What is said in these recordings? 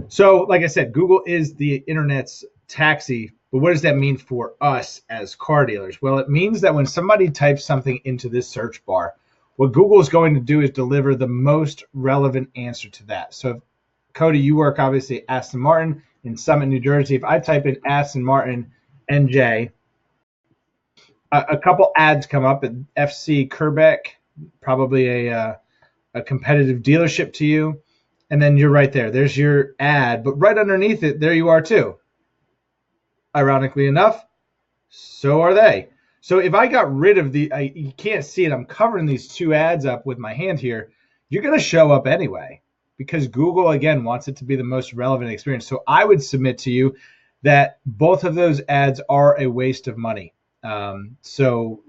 So, like I said, Google is the internet's taxi, but what does that mean for us as car dealers? Well, it means that when somebody types something into this search bar, what Google is going to do is deliver the most relevant answer to that. So, if, Cody, you work obviously at Aston Martin in Summit, New Jersey. If I type in Aston Martin NJ, a couple ads come up at FC Kerbeck, probably a competitive dealership to you. And then you're right there. There's your ad, but right underneath it, there you are too. Ironically enough, so are they. So if I got rid of you can't see it. I'm covering these two ads up with my hand here. You're going to show up anyway because Google, again, wants it to be the most relevant experience. So I would submit to you that both of those ads are a waste of money. So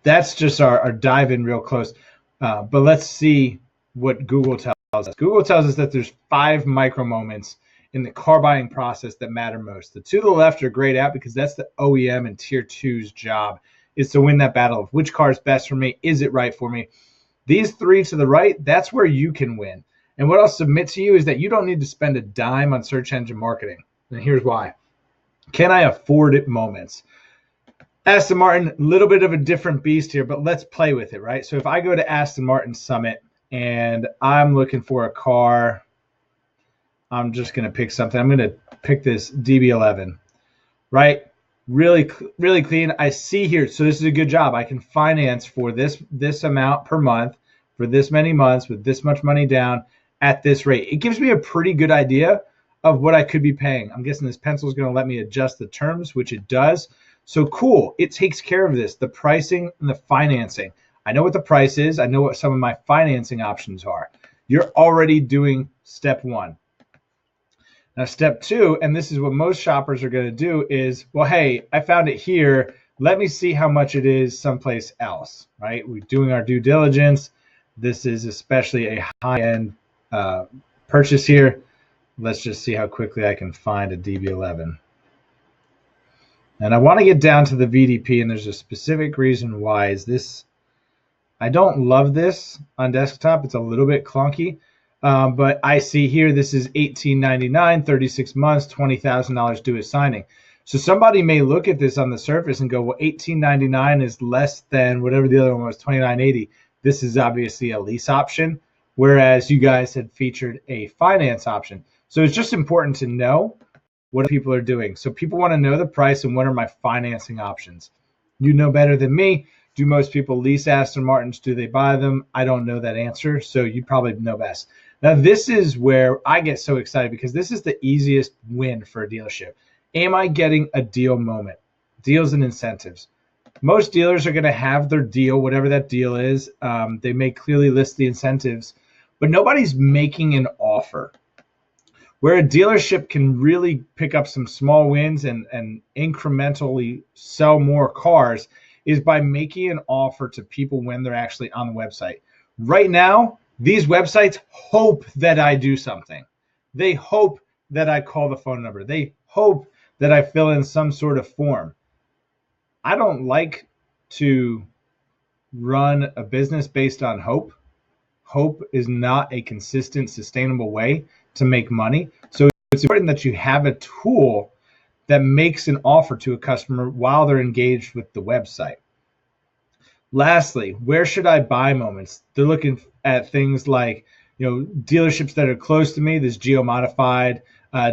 that's just our dive in real close. But let's see what Google tells us. Google tells us that there's 5 micro moments in the car buying process that matter most. The 2 to the left are grayed out because that's the OEM and tier 2's job, is to win that battle of which car is best for me, is it right for me. These 3 to the right, that's where you can win. And what I'll submit to you is that you don't need to spend a dime on search engine marketing. And here's why. Can I afford it moments? Aston Martin, a little bit of a different beast here, but let's play with it, right? So if I go to Aston Martin Summit and I'm looking for a car, I'm just going to pick something. I'm going to pick this DB11, right? Really, really clean. I see here, so this is a good job. I can finance for this amount per month for this many months with this much money down at this rate. It gives me a pretty good idea of what I could be paying. I'm guessing this pencil is going to let me adjust the terms, which it does. So cool. It takes care of this, the pricing and the financing. I know what the price is. I know what some of my financing options are. You're already doing step 1. Now, step 2, and this is what most shoppers are going to do is, well, hey, I found it here. Let me see how much it is someplace else, right? We're doing our due diligence. This is especially a high-end purchase here. Let's just see how quickly I can find a DB11. And I want to get down to the VDP, and there's a specific reason why. Is this? I don't love this on desktop. It's a little bit clunky, but I see here this is $18.99, 36 months, $20,000 due at signing. So somebody may look at this on the surface and go, well, $18.99 is less than whatever the other one was, $29.80. This is obviously a lease option, whereas you guys had featured a finance option. So it's just important to know what people are doing. So people want to know the price and what are my financing options. You know better than me. Do most people lease Aston Martins? Do they buy them? I don't know that answer, so you probably know best. Now, this is where I get so excited because this is the easiest win for a dealership. Am I getting a deal moment? Deals and incentives. Most dealers are going to have their deal, whatever that deal is. They may clearly list the incentives, but nobody's making an offer. Where a dealership can really pick up some small wins and incrementally sell more cars is by making an offer to people when they're actually on the website. Right now, these websites hope that I do something. They hope that I call the phone number. They hope that I fill in some sort of form. I don't like to run a business based on hope. Hope is not a consistent, sustainable way to make money. So it's important that you have a tool that makes an offer to a customer while they're engaged with the website. Lastly, where should I buy moments? They're looking at things like, dealerships that are close to me, this geo-modified,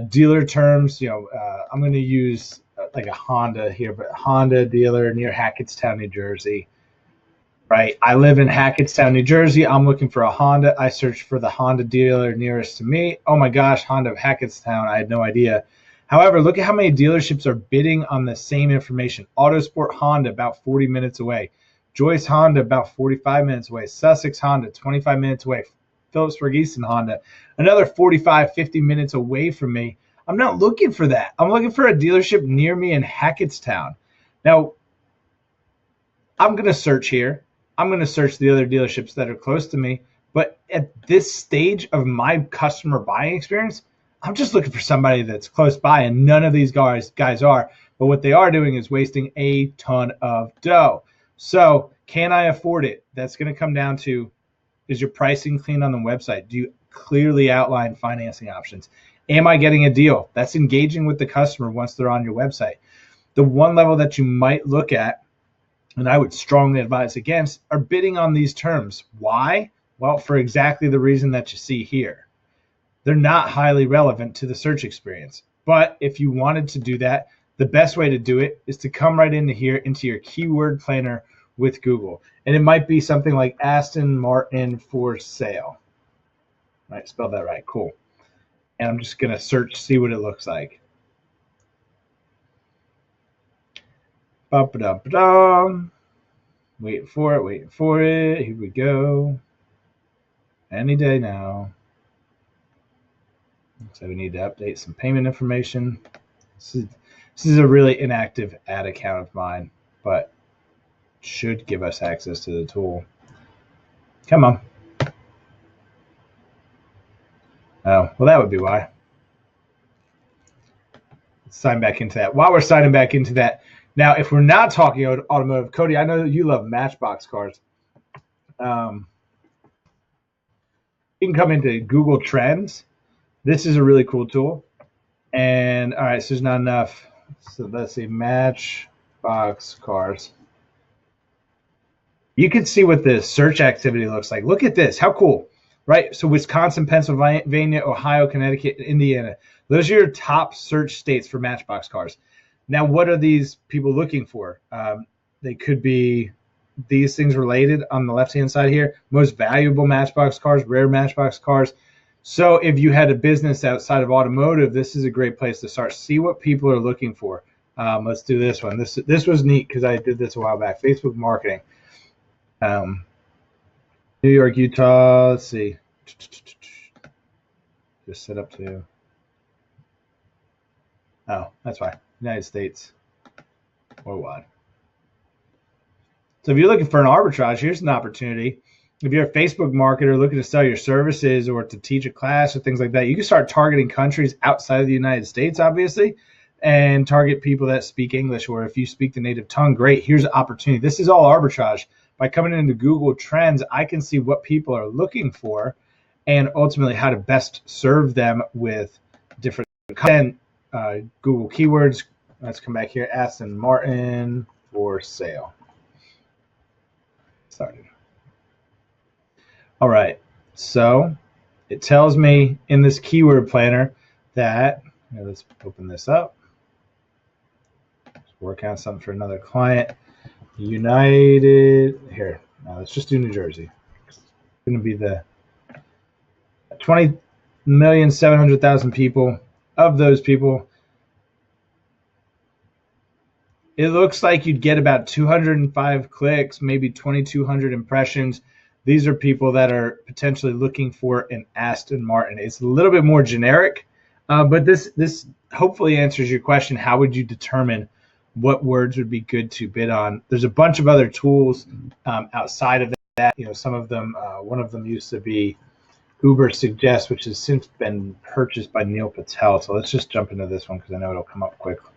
dealer terms. I'm going to use like a Honda here, but Honda dealer near Hackettstown, New Jersey. Right. I live in Hackettstown, New Jersey. I'm looking for a Honda. I searched for the Honda dealer nearest to me. Oh my gosh, Honda of Hackettstown. I had no idea. However, look at how many dealerships are bidding on the same information. Autosport Honda, about 40 minutes away. Joyce Honda, about 45 minutes away. Sussex Honda, 25 minutes away. Phillipsburg Easton Honda, another 45, 50 minutes away from me. I'm not looking for that. I'm looking for a dealership near me in Hackettstown. Now, I'm going to search here. I'm going to search the other dealerships that are close to me. But at this stage of my customer buying experience, I'm just looking for somebody that's close by, and none of these guys are. But what they are doing is wasting a ton of dough. So can I afford it? That's going to come down to, is your pricing clean on the website? Do you clearly outline financing options? Am I getting a deal? That's engaging with the customer once they're on your website. The one level that you might look at, and I would strongly advise against, are bidding on these terms. Why? Well, for exactly the reason that you see here. They're not highly relevant to the search experience. But if you wanted to do that, the best way to do it is to come right into here, into your keyword planner with Google. And it might be something like Aston Martin for sale. Right, spelled that right, cool. And I'm just gonna search, see what it looks like. Ba-ba-da-ba-da. Waiting for it. Here we go. Any day now. So we need to update some payment information. This is a really inactive ad account of mine, but should give us access to the tool. Come on. Oh, well, that would be why. Let's sign back into that. While we're signing back into that, now, if we're not talking about automotive, Cody, I know you love Matchbox cars. You can come into Google Trends. This is a really cool tool. And all right, so there's not enough. So let's see, Matchbox cars. You can see what the search activity looks like. Look at this. How cool, right? So Wisconsin, Pennsylvania, Ohio, Connecticut, Indiana. Those are your top search states for Matchbox cars. Now, what are these people looking for? They could be these things related on the left-hand side here. Most valuable Matchbox cars, rare Matchbox cars. So if you had a business outside of automotive, this is a great place to start. See what people are looking for. Let's do this one. This was neat because I did this a while back. Facebook marketing. New York, Utah. Let's see. Just set up to. Oh, that's fine. United States. Worldwide. So if you're looking for an arbitrage, here's an opportunity. If you're a Facebook marketer looking to sell your services or to teach a class or things like that, you can start targeting countries outside of the United States, obviously, and target people that speak English. Or if you speak the native tongue, great. Here's an opportunity. This is all arbitrage. By coming into Google Trends, I can see what people are looking for and ultimately how to best serve them with different content. Google keywords. Let's come back here. Aston Martin for sale. Started. All right. So it tells me in this keyword planner that, let's open this up. Let's work on something for another client. United. Here. Now let's just do New Jersey. It's going to be the 20,700,000 people. Of those people, it looks like you'd get about 205 clicks, maybe 2,200 impressions. These are people that are potentially looking for an Aston Martin. It's a little bit more generic, but this hopefully answers your question. How would you determine what words would be good to bid on? There's a bunch of other tools outside of that. Some of them, one of them used to be Uber Suggest, which has since been purchased by Neil Patel. So let's just jump into this one because I know it'll come up quickly.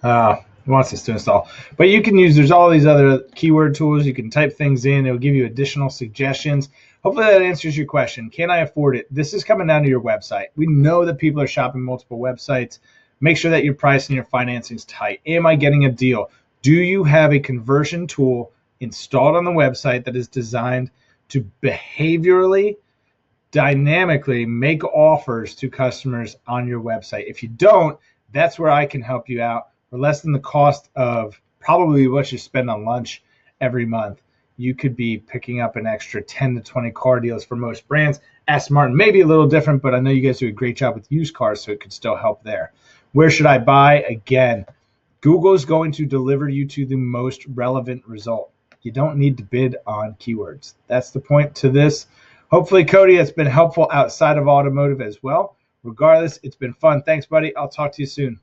It wants us to install. But you can use, there's all these other keyword tools. You can type things in. It'll give you additional suggestions. Hopefully that answers your question. Can I afford it? This is coming down to your website. We know that people are shopping multiple websites. Make sure that your price and your financing is tight. Am I getting a deal? Do you have a conversion tool installed on the website that is designed to behaviorally, dynamically make offers to customers on your website? If you don't, that's where I can help you out. For less than the cost of probably what you spend on lunch every month, you could be picking up an extra 10 to 20 car deals for most brands. Aston Martin may be a little different, but I know you guys do a great job with used cars, so it could still help there. Where should I buy? Again, Google is going to deliver you to the most relevant result. You don't need to bid on keywords. That's the point to this. Hopefully, Cody, it's been helpful outside of automotive as well. Regardless, it's been fun. Thanks, buddy. I'll talk to you soon.